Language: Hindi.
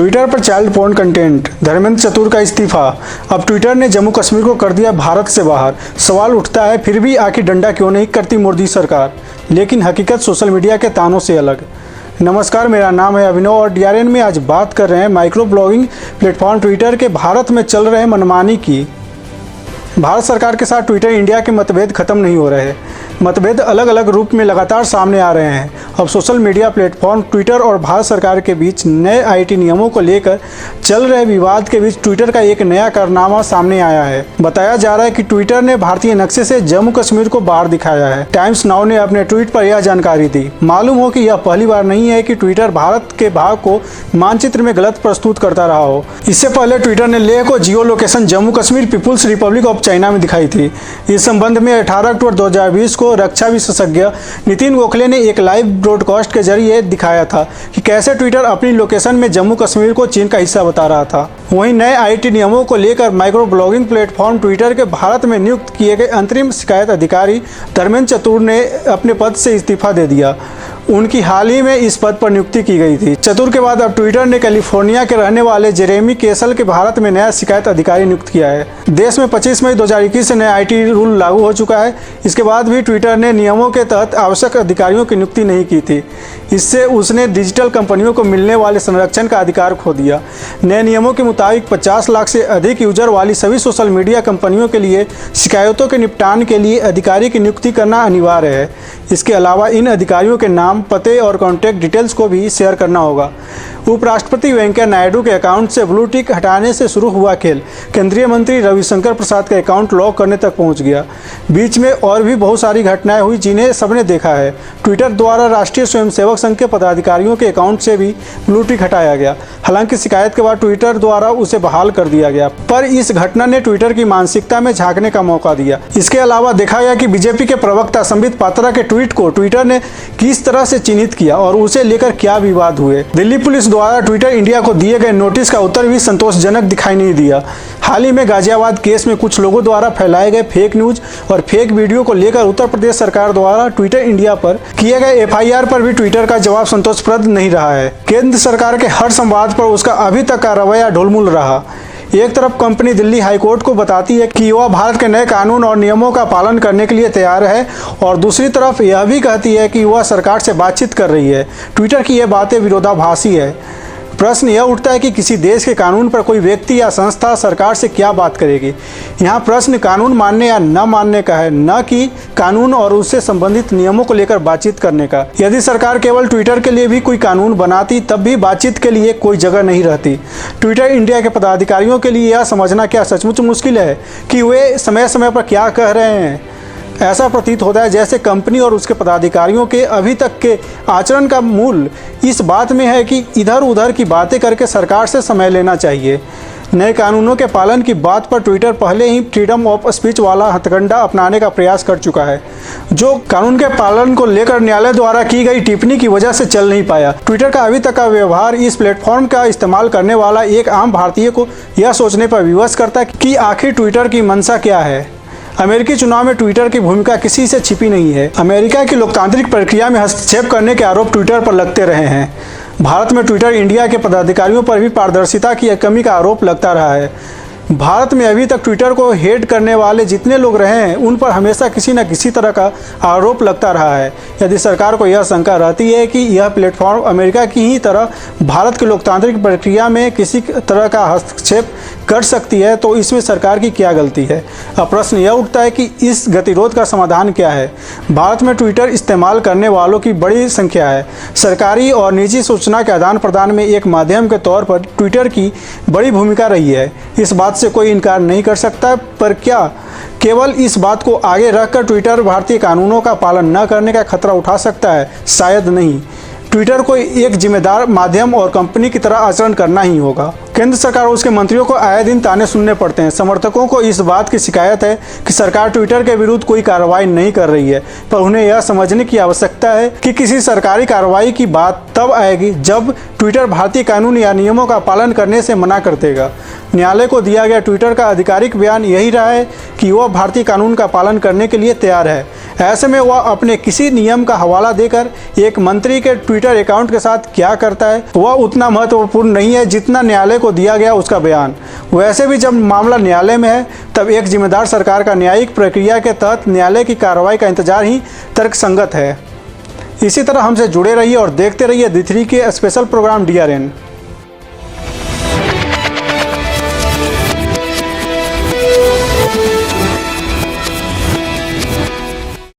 ट्विटर पर चाइल्ड पोर्न कंटेंट, धर्मेंद्र चतुर का इस्तीफा। अब ट्विटर ने जम्मू कश्मीर को कर दिया भारत से बाहर। सवाल उठता है फिर भी आखिर डंडा क्यों नहीं करती मोदी सरकार, लेकिन हकीकत सोशल मीडिया के तानों से अलग। नमस्कार, मेरा नाम है अभिनव और डीआरएन में आज बात कर रहे हैं माइक्रो ब्लॉगिंग प्लेटफॉर्म ट्विटर के भारत में चल रहे मनमानी की। भारत सरकार के साथ ट्विटर इंडिया के मतभेद खत्म नहीं हो रहे। मतभेद अलग अलग रूप में लगातार सामने आ रहे हैं। अब सोशल मीडिया प्लेटफॉर्म ट्विटर और भारत सरकार के बीच नए आईटी नियमों को लेकर चल रहे विवाद के बीच ट्विटर का एक नया कारनामा सामने आया है। बताया जा रहा है कि ट्विटर ने भारतीय नक्शे से जम्मू कश्मीर को बाहर दिखाया है। टाइम्स नाउ ने अपने ट्वीट पर यह जानकारी दी। मालूम हो कि यह पहली बार नहीं है कि ट्विटर भारत के भाग को मानचित्र में गलत प्रस्तुत करता रहा हो। इससे पहले ट्विटर ने लेह को geo location Jammu Kashmir People's Republic of China में दिखाई थी। इस संबंध में 18 अक्टूबर 2020 को रक्षा विशेषज्ञ नितिन गोखले ने एक लाइव ब्रॉडकास्ट के जरिए दिखाया था कि कैसे ट्विटर अपनी लोकेशन में जम्मू कश्मीर को चीन का हिस्सा बता रहा था। वहीं नए आईटी नियमों को लेकर माइक्रो ब्लॉगिंग प्लेटफॉर्म ट्विटर के भारत में नियुक्त किए गए अंतरिम शिकायत अधिकारी धर्मेंद्र चतुर ने अपने पद से इस्तीफा दे दिया। उनकी हाल ही में इस पद पर नियुक्ति की गई थी। चतुर के बाद अब ट्विटर ने कैलिफोर्निया के रहने वाले जेरेमी केसल के भारत में नया शिकायत अधिकारी नियुक्त किया है। देश में 25 मई 2021 से नया आईटी रूल लागू हो चुका है। इसके बाद भी ट्विटर ने नियमों के तहत आवश्यक अधिकारियों की नियुक्ति नहीं की थी। इससे उसने डिजिटल कंपनियों को मिलने वाले संरक्षण का अधिकार खो दिया। नए नियमों के मुताबिक 50 लाख से अधिक यूजर वाली सभी सोशल मीडिया कंपनियों के लिए शिकायतों के निपटान के लिए अधिकारी की नियुक्ति करना अनिवार्य है। इसके अलावा इन अधिकारियों के नाम, पते और कॉन्टैक्ट डिटेल्स को भी शेयर करना होगा। उपराष्ट्रपति वेंकैया नायडू के अकाउंट से ब्लू टिक हटाने से शुरू हुआ खेल केंद्रीय मंत्री रविशंकर प्रसाद का अकाउंट लॉक करने तक पहुंच गया। बीच में और भी बहुत सारी घटनाएं हुई जिन्हें सबने देखा है। ट्विटर द्वारा राष्ट्रीय स्वयंसेवक संघ के पदाधिकारियों के अकाउंट से भी ब्लू टिक हटाया गया। हालांकि शिकायत के बाद ट्विटर द्वारा उसे बहाल कर दिया गया, पर इस घटना ने ट्विटर की मानसिकता में झांकने का मौका दिया। इसके अलावा देखा गया कि बीजेपी के प्रवक्ता संबित पात्रा के ट्वीट को ट्विटर ने किस तरह से चिन्हित किया और उसे लेकर क्या विवाद हुए। दिल्ली पुलिस द्वारा ट्विटर इंडिया को दिए गए नोटिस का उत्तर भी संतोषजनक दिखाई नहीं दिया। हाल ही में गाजियाबाद केस में कुछ लोगों द्वारा फैलाए गए फेक न्यूज और फेक वीडियो को लेकर उत्तर प्रदेश सरकार द्वारा ट्विटर इंडिया पर किए गए एफआईआर पर भी ट्विटर का जवाब संतोषप्रद नहीं रहा है। केंद्र सरकार के हर संवाद पर उसका अभी तक का रवैया ढुलमुल रहा। एक तरफ कंपनी दिल्ली हाईकोर्ट को बताती है कि वह भारत के नए कानून और नियमों का पालन करने के लिए तैयार है और दूसरी तरफ यह भी कहती है कि वह सरकार से बातचीत कर रही है। ट्विटर की यह बातें विरोधाभासी है। प्रश्न यह उठता है कि किसी देश के कानून पर कोई व्यक्ति या संस्था सरकार से क्या बात करेगी। यहाँ प्रश्न कानून मानने या न मानने का है, न कि कानून और उससे संबंधित नियमों को लेकर बातचीत करने का। यदि सरकार केवल ट्विटर के लिए भी कोई कानून बनाती तब भी बातचीत के लिए कोई जगह नहीं रहती। ट्विटर इंडिया के पदाधिकारियों के लिए यह समझना क्या सचमुच मुश्किल है कि वे समय समय पर क्या कह रहे हैं। ऐसा प्रतीत होता है जैसे कंपनी और उसके पदाधिकारियों के अभी तक के आचरण का मूल इस बात में है कि इधर उधर की बातें करके सरकार से समय लेना चाहिए। नए कानूनों के पालन की बात पर ट्विटर पहले ही फ्रीडम ऑफ स्पीच वाला हथकंडा अपनाने का प्रयास कर चुका है, जो कानून के पालन को लेकर न्यायालय द्वारा की गई टिप्पणी की वजह से चल नहीं पाया। ट्विटर का अभी तक का व्यवहार इस प्लेटफॉर्म का इस्तेमाल करने वाला एक आम भारतीय को यह सोचने पर विवश करता है कि आखिर ट्विटर की मंशा क्या है। अमेरिकी चुनाव में ट्विटर की भूमिका किसी से छिपी नहीं है। अमेरिका की लोकतांत्रिक प्रक्रिया में हस्तक्षेप करने के आरोप ट्विटर पर लगते रहे हैं। भारत में ट्विटर इंडिया के पदाधिकारियों पर भी पारदर्शिता की कमी का आरोप लगता रहा है। भारत में अभी तक ट्विटर को हेड करने वाले जितने लोग रहे हैं उन पर हमेशा किसी न किसी तरह का आरोप लगता रहा है। यदि सरकार को यह शंका रहती है कि यह प्लेटफॉर्म अमेरिका की ही तरह भारत की लोकतांत्रिक प्रक्रिया में किसी तरह का हस्तक्षेप कर सकती है तो इसमें सरकार की क्या गलती है। अब प्रश्न यह उठता है कि इस गतिरोध का समाधान क्या है। भारत में ट्विटर इस्तेमाल करने वालों की बड़ी संख्या है। सरकारी और निजी सूचना के आदान प्रदान में एक माध्यम के तौर पर ट्विटर की बड़ी भूमिका रही है। इस बात से कोई इनकार नहीं कर सकता, पर क्या केवल इस बात को आगे रखकर ट्विटर भारतीय कानूनों का पालन न करने का खतरा उठा सकता है? शायद नहीं। ट्विटर को एक जिम्मेदार माध्यम और कंपनी की तरह आचरण करना ही होगा। केंद्र सरकार और उसके मंत्रियों को आए दिन ताने सुनने पड़ते हैं। समर्थकों को इस बात की शिकायत है कि सरकार ट्विटर के विरुद्ध कोई कार्रवाई नहीं कर रही है, पर उन्हें यह समझने की आवश्यकता है कि किसी सरकारी कार्रवाई की बात तब आएगी जब ट्विटर भारतीय कानून या नियमों का पालन करने से मना कर देगा। न्यायालय को दिया गया ट्विटर का आधिकारिक बयान यही रहा है कि वह भारतीय कानून का पालन करने के लिए तैयार है। ऐसे में वह अपने किसी नियम का हवाला देकर एक मंत्री के ट्विटर अकाउंट के साथ क्या करता है वह उतना महत्वपूर्ण नहीं है जितना न्यायालय को दिया गया उसका बयान। वैसे भी जब मामला न्यायालय में है तब एक जिम्मेदार सरकार का न्यायिक प्रक्रिया के तहत न्यायालय की कार्रवाई का इंतजार ही तर्कसंगत है। इसी तरह हमसे जुड़े रहिए और देखते रहिए दी3 के स्पेशल प्रोग्राम DRN।